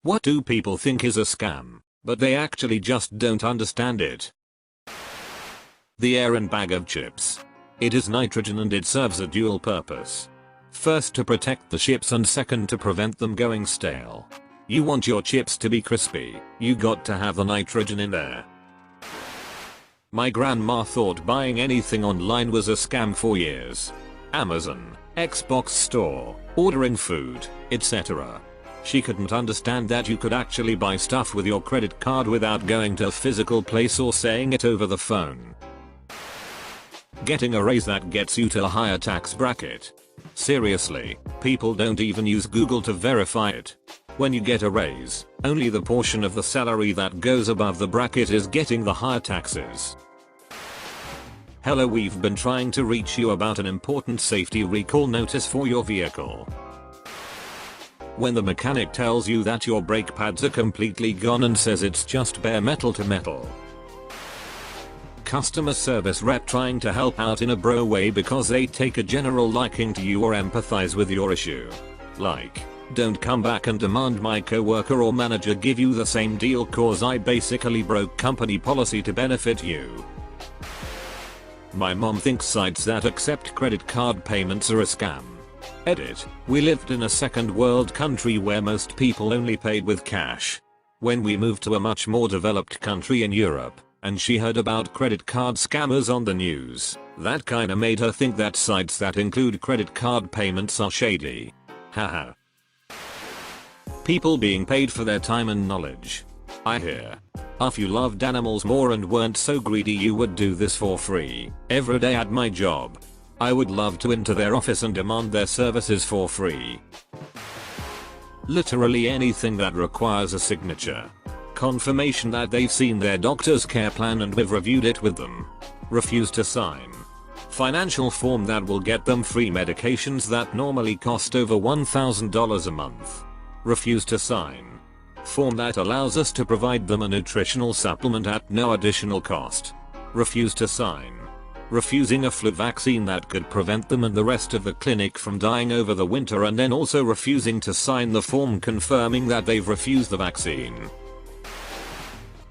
What do people think is a scam, but they actually just don't understand it? The Aeron bag of chips. It is nitrogen and it serves a dual purpose. First, to protect the chips, and second, to prevent them going stale. You want your chips to be crispy, you got to have the nitrogen in there. My grandma thought buying anything online was a scam for years. Amazon, Xbox store, ordering food, etc. She couldn't understand that you could actually buy stuff with your credit card without going to a physical place or saying it over the phone. Getting a raise that gets you to a higher tax bracket. Seriously, people don't even use Google to verify it. When you get a raise, only the portion of the salary that goes above the bracket is getting the higher taxes. Hello, we've been trying to reach you about an important safety recall notice for your vehicle. When the mechanic tells you that your brake pads are completely gone and says it's just bare metal to metal. Customer service rep trying to help out in a bro way because they take a general liking to you or empathize with your issue. Like, don't come back and demand my coworker or manager give you the same deal cause I basically broke company policy to benefit you. My mom thinks sites that accept credit card payments are a scam. Edit, we lived in a second world country where most people only paid with cash. When we moved to a much more developed country in Europe, and she heard about credit card scammers on the news, that kinda made her think that sites that include credit card payments are shady. Haha. People being paid for their time and knowledge. I hear. If you loved animals more and weren't so greedy you would do this for free. Every day at my job, I would love to enter their office and demand their services for free. Literally anything that requires a signature. Confirmation that they've seen their doctor's care plan and we've reviewed it with them. Refuse to sign. Financial form that will get them free medications that normally cost over $1,000 a month. Refuse to sign. Form that allows us to provide them a nutritional supplement at no additional cost. Refuse to sign. Refusing a flu vaccine that could prevent them and the rest of the clinic from dying over the winter, and then also refusing to sign the form confirming that they've refused the vaccine.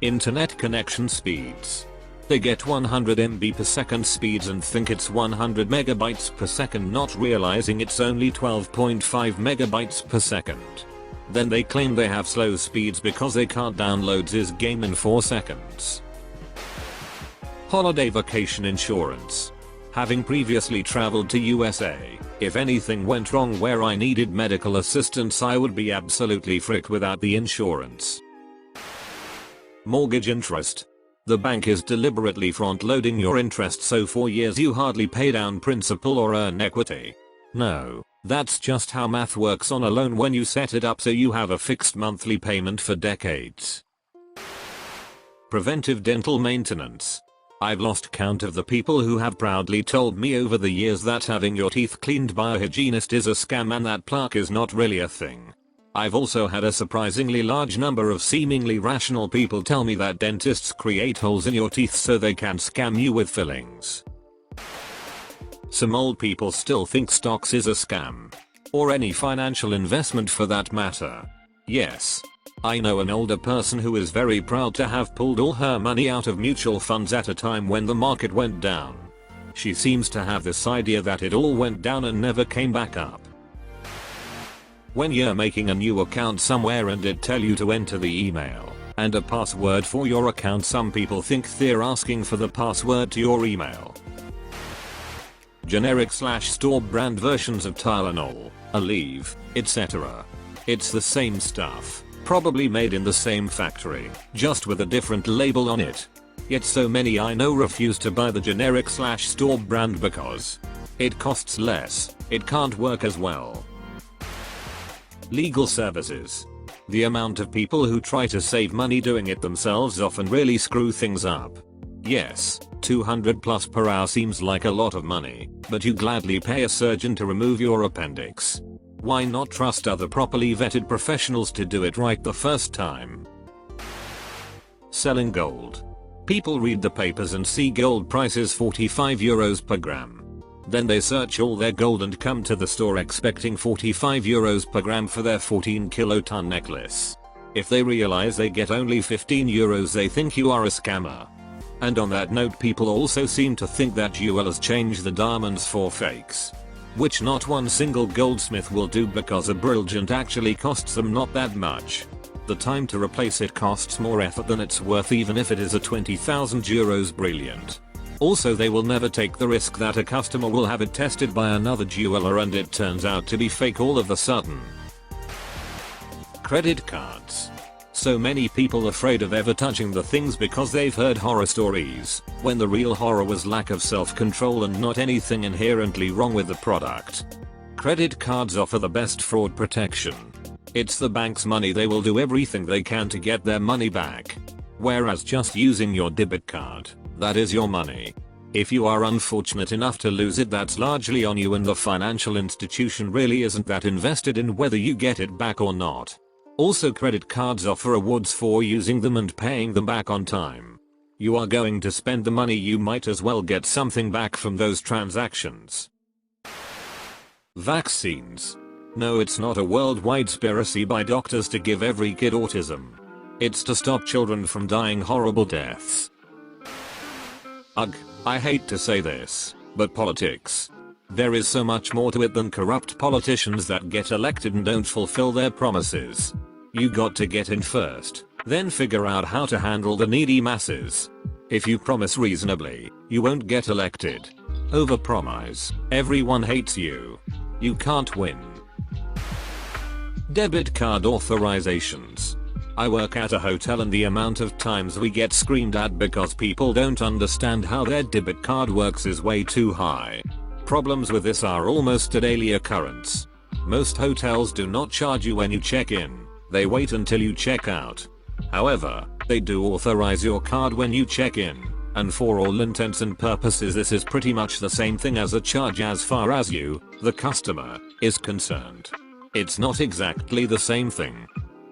Internet connection speeds. They get 100 MB per second speeds and think it's 100 megabytes per second, not realizing it's only 12.5 megabytes per second. Then they claim they have slow speeds because they can't download this game in 4 seconds. Holiday vacation insurance. Having previously traveled to USA, if anything went wrong where I needed medical assistance I would be absolutely fricked without the insurance. Mortgage interest. The bank is deliberately front-loading your interest so for years you hardly pay down principal or earn equity. No, that's just how math works on a loan when you set it up so you have a fixed monthly payment for decades. Preventive dental maintenance. I've lost count of the people who have proudly told me over the years that having your teeth cleaned by a hygienist is a scam and that plaque is not really a thing. I've also had a surprisingly large number of seemingly rational people tell me that dentists create holes in your teeth so they can scam you with fillings. Some old people still think stocks is a scam. Or any financial investment for that matter. Yes. I know an older person who is very proud to have pulled all her money out of mutual funds at a time when the market went down. She seems to have this idea that it all went down and never came back up. When you're making a new account somewhere and it tell you to enter the email and a password for your account, some people think they're asking for the password to your email. Generic/store brand versions of Tylenol, Aleve, etc. It's the same stuff, probably made in the same factory, just with a different label on it. Yet so many I know refuse to buy the generic/store brand because it costs less, it can't work as well. Legal services. The amount of people who try to save money doing it themselves often really screw things up. Yes, $200+ per hour seems like a lot of money, but you gladly pay a surgeon to remove your appendix. Why not trust other properly vetted professionals to do it right the first time? Selling gold. People read the papers and see gold prices €45 per gram. Then they search all their gold and come to the store expecting €45 per gram for their 14 kiloton necklace. If they realize they get only 15 euros, they think you are a scammer. And on that note, people also seem to think that jewelers change the diamonds for fakes. Which not one single goldsmith will do, because a brilliant actually costs them not that much. The time to replace it costs more effort than it's worth, even if it is a 20,000 euros brilliant. Also, they will never take the risk that a customer will have it tested by another jeweler and it turns out to be fake all of a sudden. Credit cards. So many people afraid of ever touching the things because they've heard horror stories, when the real horror was lack of self-control and not anything inherently wrong with the product. Credit cards offer the best fraud protection. It's the bank's money, they will do everything they can to get their money back. Whereas just using your debit card, that is your money. If you are unfortunate enough to lose it, that's largely on you, and the financial institution really isn't that invested in whether you get it back or not. Also, credit cards offer rewards for using them and paying them back on time. You are going to spend the money, you might as well get something back from those transactions. Vaccines. No, it's not a worldwide conspiracy by doctors to give every kid autism. It's to stop children from dying horrible deaths. Ugh, I hate to say this, but politics. There is so much more to it than corrupt politicians that get elected and don't fulfill their promises. You got to get in first, then figure out how to handle the needy masses. If you promise reasonably, you won't get elected. Overpromise, everyone hates you. You can't win. Debit card authorizations. I work at a hotel, and the amount of times we get screamed at because people don't understand how their debit card works is way too high. Problems with this are almost a daily occurrence. Most hotels do not charge you when you check in, they wait until you check out. However, they do authorize your card when you check in, and for all intents and purposes this is pretty much the same thing as a charge as far as you, the customer, is concerned. It's not exactly the same thing.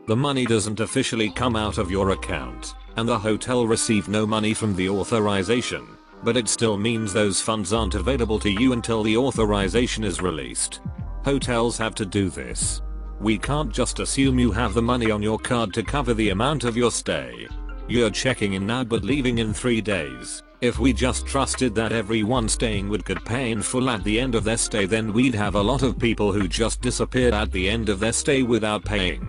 The money doesn't officially come out of your account, and the hotel receives no money from the authorization, but it still means those funds aren't available to you until the authorization is released. Hotels have to do this. We can't just assume you have the money on your card to cover the amount of your stay. You're checking in now but leaving in 3 days. If we just trusted that everyone staying could pay in full at the end of their stay, then we'd have a lot of people who just disappeared at the end of their stay without paying.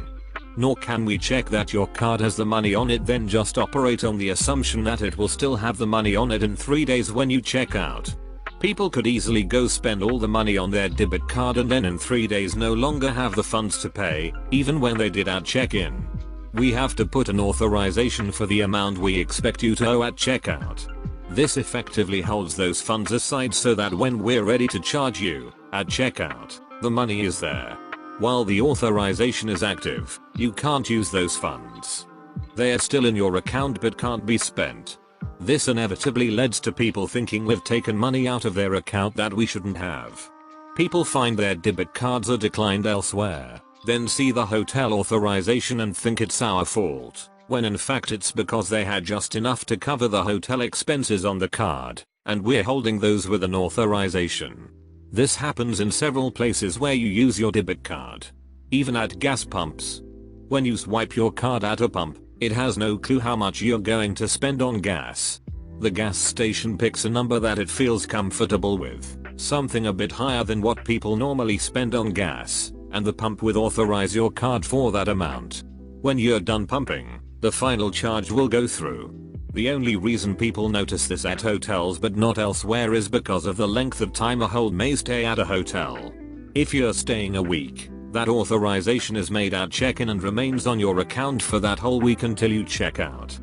Nor can we check that your card has the money on it, then just operate on the assumption that it will still have the money on it in 3 days when you check out. People could easily go spend all the money on their debit card and then in 3 days no longer have the funds to pay, even when they did at check-in. We have to put an authorization for the amount we expect you to owe at checkout. This effectively holds those funds aside so that when we're ready to charge you, at checkout, the money is there. While the authorization is active, you can't use those funds. They are still in your account but can't be spent. This inevitably leads to people thinking we've taken money out of their account that we shouldn't have. People find their debit cards are declined elsewhere, then see the hotel authorization and think it's our fault, when in fact it's because they had just enough to cover the hotel expenses on the card, and we're holding those with an authorization. This happens in several places where you use your debit card. Even at gas pumps. When you swipe your card at a pump, it has no clue how much you're going to spend on gas. The gas station picks a number that it feels comfortable with, something a bit higher than what people normally spend on gas, and the pump will authorize your card for that amount. When you're done pumping, the final charge will go through. The only reason people notice this at hotels but not elsewhere is because of the length of time a hold may stay at a hotel. If you're staying a week, that authorization is made at check-in and remains on your account for that whole week until you check out.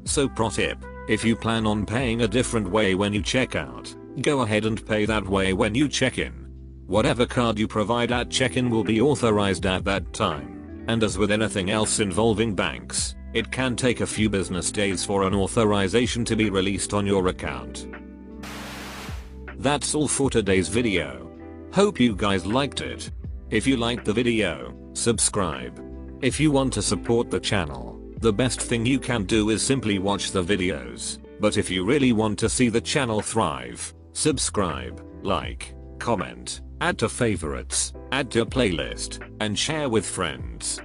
So pro tip, if you plan on paying a different way when you check out, go ahead and pay that way when you check in. Whatever card you provide at check-in will be authorized at that time, and as with anything else involving banks, it can take a few business days for an authorization to be released on your account. That's all for today's video. Hope you guys liked it. If you liked the video, subscribe. If you want to support the channel, the best thing you can do is simply watch the videos. But if you really want to see the channel thrive, subscribe, like, comment, add to favorites, add to playlist, and share with friends.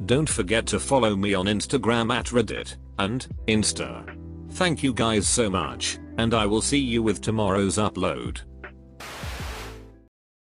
Don't forget to follow me on Instagram at Reddit and Insta. Thank you guys so much, and I will see you with tomorrow's upload.